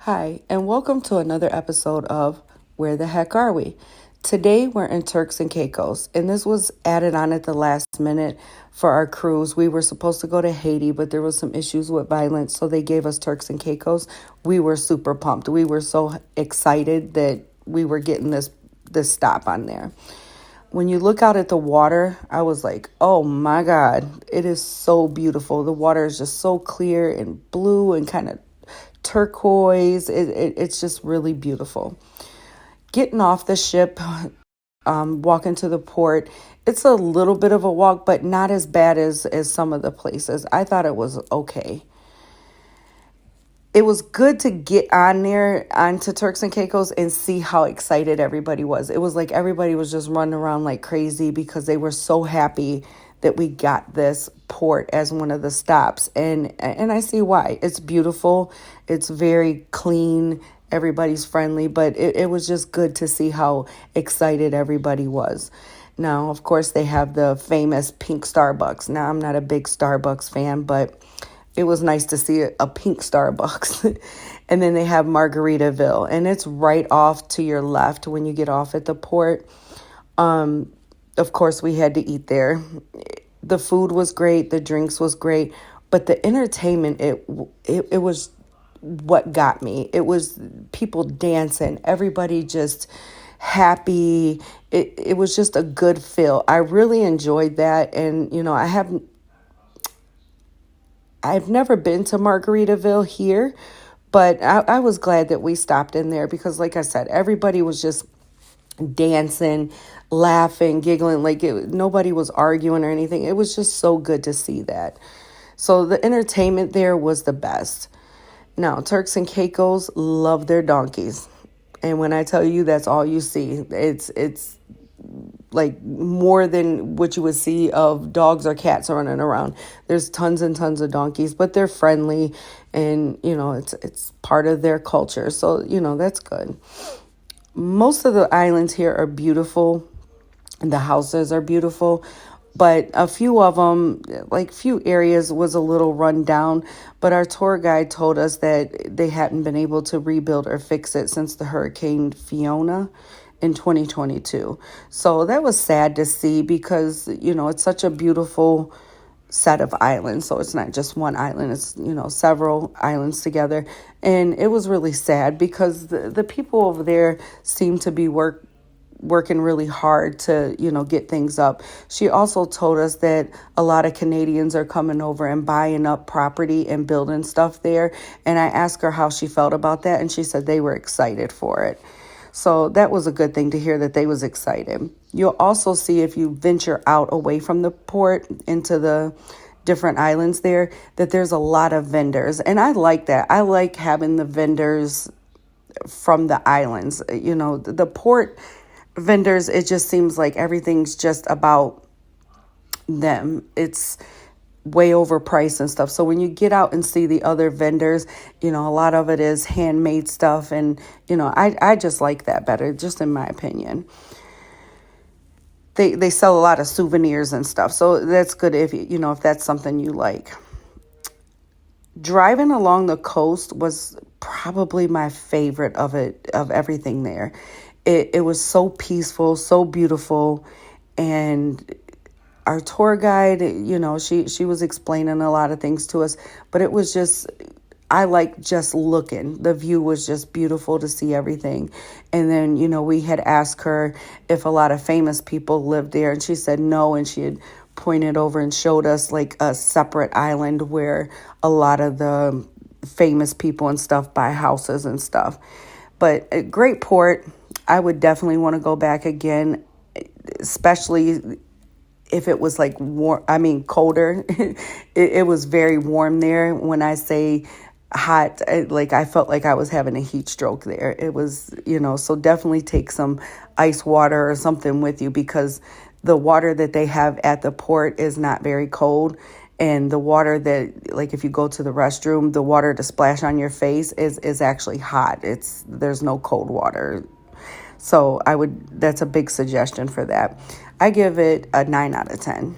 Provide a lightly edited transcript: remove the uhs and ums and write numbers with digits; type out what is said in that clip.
Hi, and welcome to another episode of Where the Heck Are We? Today we're in Turks and Caicos, and this was added on at the last minute for our cruise. We were supposed to go to Haiti, but there was some issues with violence, so they gave us Turks and Caicos. We were super pumped. We were so excited that we were getting this stop on there. When you look out at the water, I was like, oh my God, it is so beautiful. The water is just so clear and blue and kind of turquoise. It's just really beautiful. Getting off the ship, walking to the port, it's a little bit of a walk, but not as bad as some of the places. I thought it was okay. It was good to get on there onto Turks and Caicos and see how excited everybody was. It was like everybody was just running around like crazy because they were so happy that we got this port as one of the stops. And I see why. It's beautiful. It's very clean. Everybody's friendly, but it was just good to see how excited everybody was. Now, of course, they have the famous pink Starbucks. Now, I'm not a big Starbucks fan, but it was nice to see a pink Starbucks. And then they have Margaritaville, and it's right off to your left when you get off at the port. Of course, we had to eat there. The food was great, the drinks was great, but the entertainment, it was what got me. It was people dancing, everybody just happy. It was just a good feel. I really enjoyed that, and I've never been to Margaritaville here, but I was glad that we stopped in there because, like I said, everybody was just dancing, laughing, giggling, nobody was arguing or anything. It was just so good to see that. So the entertainment there was the best. Now, Turks and Caicos love their donkeys. And when I tell you that's all you see, it's like more than what you would see of dogs or cats running around. There's tons and tons of donkeys, but they're friendly and, it's part of their culture. So, that's good. Most of the islands here are beautiful. The houses are beautiful, but a few of them, like few areas, was a little run down. But our tour guide told us that they hadn't been able to rebuild or fix it since the Hurricane Fiona in 2022. So that was sad to see because, it's such a beautiful set of islands. So it's not just one island, it's, several islands together. And it was really sad because the people over there seem to be working really hard to, get things up. She also told us that a lot of Canadians are coming over and buying up property and building stuff there. And I asked her how she felt about that, and she said they were excited for it. So that was a good thing to hear that they was excited. You'll also see if you venture out away from the port into the different islands there, that there's a lot of vendors. And I like that. I like having the vendors from the islands. The port vendors, it just seems like everything's just about them. It's way overpriced and stuff. So when you get out and see the other vendors, a lot of it is handmade stuff. And, I just like that better, just in my opinion. They sell a lot of souvenirs and stuff. So that's good if that's something you like. Driving along the coast was probably my favorite of everything there. It was so peaceful, so beautiful. And our tour guide, she was explaining a lot of things to us, but it was just, I like just looking. The view was just beautiful to see everything. And then, we had asked her if a lot of famous people lived there, and she said no, and she had pointed over and showed us like a separate island where a lot of the famous people and stuff buy houses and stuff. But a great port. I would definitely want to go back again, especially if it was like colder. It was very warm there. When I say hot, I felt like I was having a heat stroke there. It was, so definitely take some ice water or something with you because the water that they have at the port is not very cold. And the water that, like if you go to the restroom, the water to splash on your face is actually hot. There's no cold water. So that's a big suggestion for that. I give it a 9 out of 10.